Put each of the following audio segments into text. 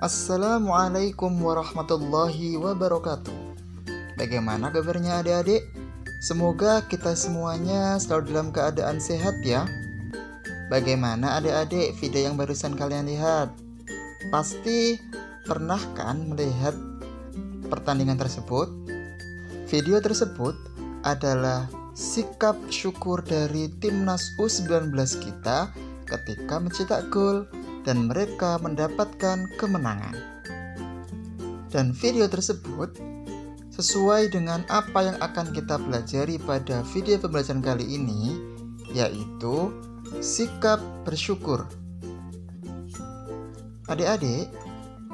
Assalamualaikum warahmatullahi wabarakatuh. Bagaimana kabarnya adik-adik? Semoga kita semuanya selalu dalam keadaan sehat ya. Bagaimana adik-adik video yang barusan kalian lihat? Pasti pernah kan melihat pertandingan tersebut? Video tersebut adalah sikap syukur dari timnas U19 kita ketika mencetak gol dan mereka mendapatkan kemenangan. Dan video tersebut sesuai dengan apa yang akan kita pelajari pada video pembelajaran kali ini, yaitu sikap bersyukur. Adik-adik,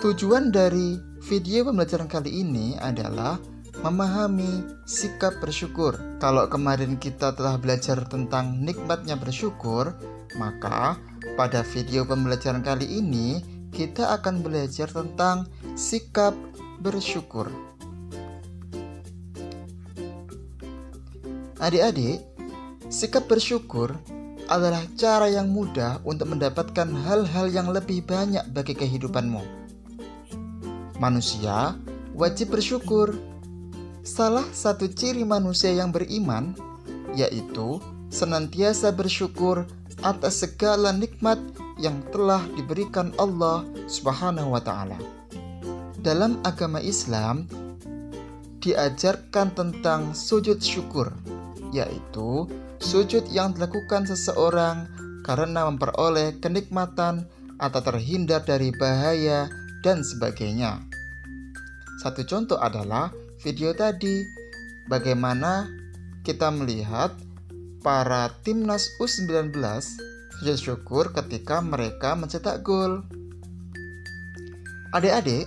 tujuan dari video pembelajaran kali ini adalah memahami sikap bersyukur. Kalau kemarin kita telah belajar tentang nikmatnya bersyukur, maka pada video pembelajaran kali ini kita akan belajar tentang sikap bersyukur. Adik-adik, sikap bersyukur adalah cara yang mudah untuk mendapatkan hal-hal yang lebih banyak bagi kehidupanmu. Manusia wajib bersyukur. Salah satu ciri manusia yang beriman yaitu senantiasa bersyukur atas segala nikmat yang telah diberikan Allah Subhanahu wa Ta'ala. Dalam agama Islam diajarkan tentang sujud syukur, yaitu sujud yang dilakukan seseorang karena memperoleh kenikmatan atau terhindar dari bahaya dan sebagainya. Satu contoh adalah video tadi, bagaimana kita melihat para timnas U19 sujud syukur ketika mereka mencetak gol. Adik-adik,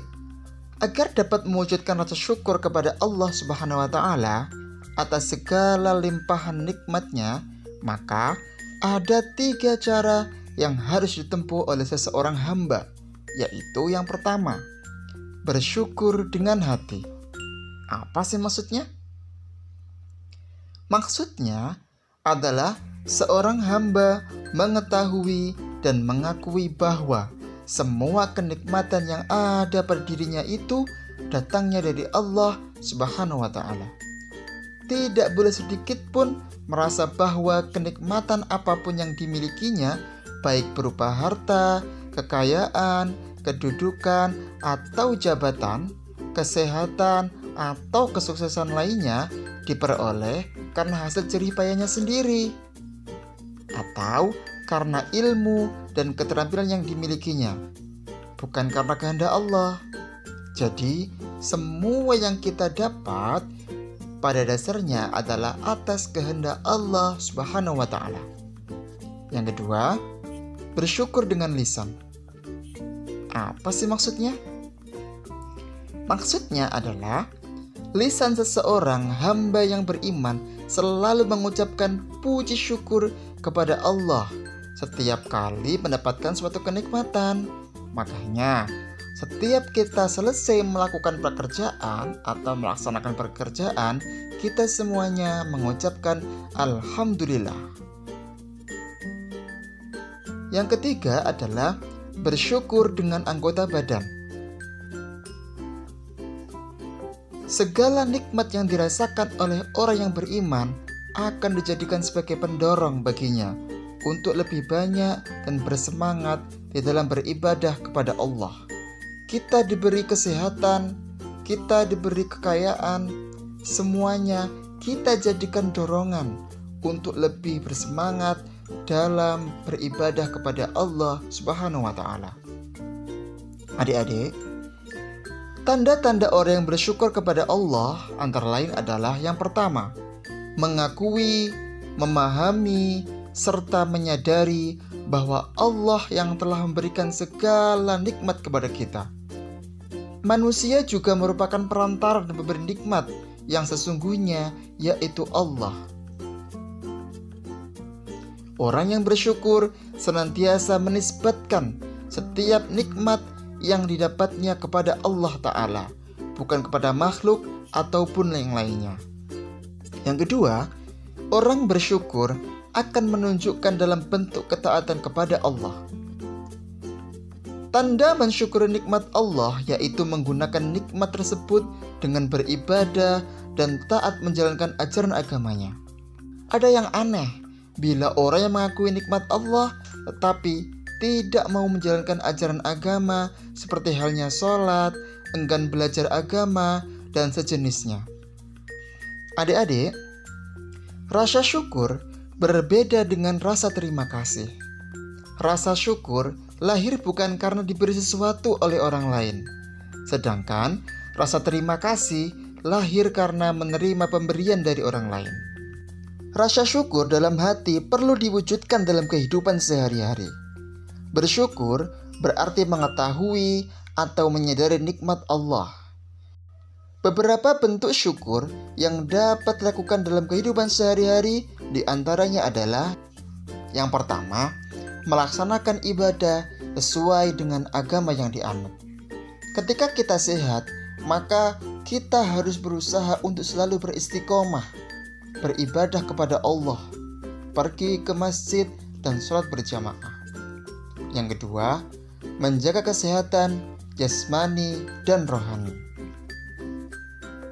agar dapat mewujudkan rasa syukur kepada Allah Subhanahu wa Ta'ala atas segala limpahan nikmatnya, maka ada 3 cara yang harus ditempuh oleh seseorang hamba, yaitu yang pertama, bersyukur dengan hati. Apa sih maksudnya? Maksudnya adalah seorang hamba mengetahui dan mengakui bahwa semua kenikmatan yang ada pada dirinya itu datangnya dari Allah Subhanahu wa Ta'ala. Tidak boleh sedikit pun merasa bahwa kenikmatan apapun yang dimilikinya, baik berupa harta, kekayaan, kedudukan, atau jabatan, kesehatan, atau kesuksesan lainnya diperoleh karena hasil jerih payahnya sendiri, atau karena ilmu dan keterampilan yang dimilikinya, bukan karena kehendak Allah. Jadi, semua yang kita dapat pada dasarnya adalah atas kehendak Allah Subhanahu wa Ta'ala. Yang kedua, bersyukur dengan lisan. Apa sih maksudnya? Maksudnya adalah lisan seseorang hamba yang beriman selalu mengucapkan puji syukur kepada Allah setiap kali mendapatkan suatu kenikmatan. Makanya, setiap kita selesai melakukan pekerjaan atau melaksanakan pekerjaan, kita semuanya mengucapkan Alhamdulillah. Yang ketiga adalah bersyukur dengan anggota badan. Segala nikmat yang dirasakan oleh orang yang beriman akan dijadikan sebagai pendorong baginya untuk lebih banyak dan bersemangat di dalam beribadah kepada Allah. Kita diberi kesehatan, kita diberi kekayaan, semuanya kita jadikan dorongan untuk lebih bersemangat dalam beribadah kepada Allah Subhanahu wa Ta'ala. Adik-adik, tanda-tanda orang yang bersyukur kepada Allah antara lain adalah yang pertama, mengakui, memahami, serta menyadari bahwa Allah yang telah memberikan segala nikmat kepada kita. Manusia juga merupakan perantara dan pemberi nikmat yang sesungguhnya yaitu Allah. Orang yang bersyukur senantiasa menisbatkan setiap nikmat yang didapatnya kepada Allah Ta'ala, bukan kepada makhluk ataupun yang lainnya. Yang kedua, orang bersyukur akan menunjukkan dalam bentuk ketaatan kepada Allah. Tanda mensyukuri nikmat Allah yaitu menggunakan nikmat tersebut dengan beribadah dan taat menjalankan ajaran agamanya. Ada yang aneh bila orang yang mengakui nikmat Allah tetapi tidak mau menjalankan ajaran agama seperti halnya sholat, enggan belajar agama, dan sejenisnya. Adik-adik, rasa syukur berbeda dengan rasa terima kasih. Rasa syukur lahir bukan karena diberi sesuatu oleh orang lain. Sedangkan rasa terima kasih lahir karena menerima pemberian dari orang lain. Rasa syukur dalam hati perlu diwujudkan dalam kehidupan sehari-hari. Bersyukur berarti mengetahui atau menyadari nikmat Allah. Beberapa bentuk syukur yang dapat dilakukan dalam kehidupan sehari-hari diantaranya adalah: yang pertama, melaksanakan ibadah sesuai dengan agama yang dianut. Ketika kita sehat, maka kita harus berusaha untuk selalu beristiqomah, beribadah kepada Allah, pergi ke masjid dan sholat berjamaah. Yang kedua, menjaga kesehatan jasmani dan rohani.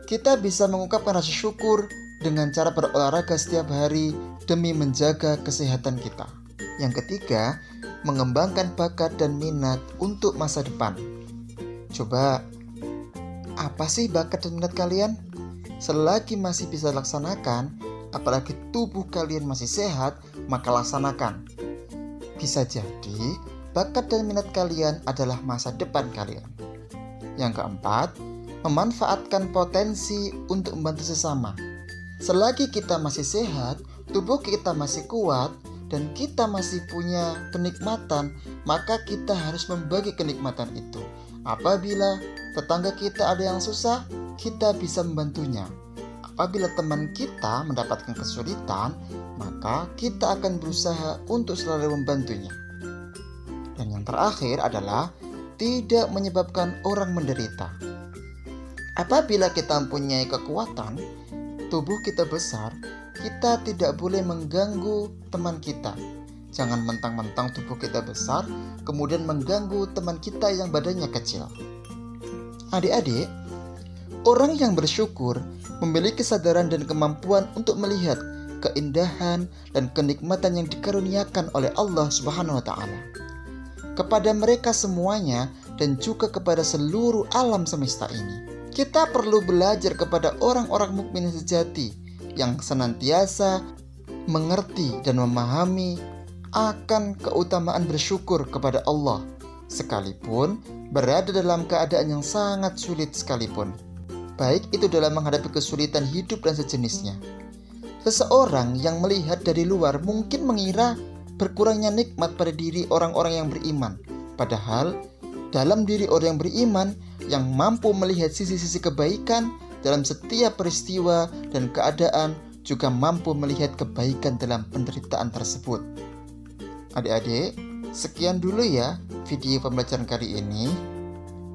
Kita bisa mengungkapkan rasa syukur dengan cara berolahraga setiap hari demi menjaga kesehatan kita. Yang ketiga, mengembangkan bakat dan minat untuk masa depan. Coba, apa sih bakat dan minat kalian? Selagi masih bisa laksanakan, apalagi tubuh kalian masih sehat, maka laksanakan. Bisa jadi, bakat dan minat kalian adalah masa depan kalian. Yang keempat, memanfaatkan potensi untuk membantu sesama. Selagi kita masih sehat, tubuh kita masih kuat, dan kita masih punya kenikmatan, maka kita harus membagi kenikmatan itu. Apabila tetangga kita ada yang susah, kita bisa membantunya. Apabila teman kita mendapatkan kesulitan, maka kita akan berusaha untuk selalu membantunya. Dan yang terakhir adalah tidak menyebabkan orang menderita. Apabila kita mempunyai kekuatan, tubuh kita besar, kita tidak boleh mengganggu teman kita. Jangan mentang-mentang tubuh kita besar, kemudian mengganggu teman kita yang badannya kecil. Adik-adik, orang yang bersyukur memiliki kesadaran dan kemampuan untuk melihat keindahan dan kenikmatan yang dikaruniakan oleh Allah Subhanahu wa Ta'ala kepada mereka semuanya dan juga kepada seluruh alam semesta ini. Kita perlu belajar kepada orang-orang mukmin sejati yang senantiasa mengerti dan memahami akan keutamaan bersyukur kepada Allah, sekalipun berada dalam keadaan yang sangat sulit sekalipun, baik itu dalam menghadapi kesulitan hidup dan sejenisnya. Seseorang yang melihat dari luar mungkin mengira berkurangnya nikmat pada diri orang-orang yang beriman, padahal dalam diri orang yang beriman yang mampu melihat sisi-sisi kebaikan dalam setiap peristiwa dan keadaan juga mampu melihat kebaikan dalam penderitaan tersebut. Adik-adik, sekian dulu ya video pembelajaran kali ini.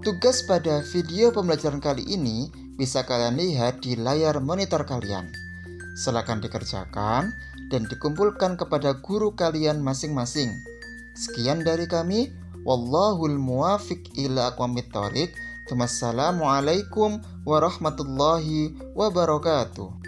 Tugas pada video pembelajaran kali ini bisa kalian lihat di layar monitor kalian. Silakan dikerjakan dan dikumpulkan kepada guru kalian masing-masing. Sekian dari kami. Wallahul muwafiq ila aqwamit thoriq. Wassalamualaikum warahmatullahi wabarakatuh.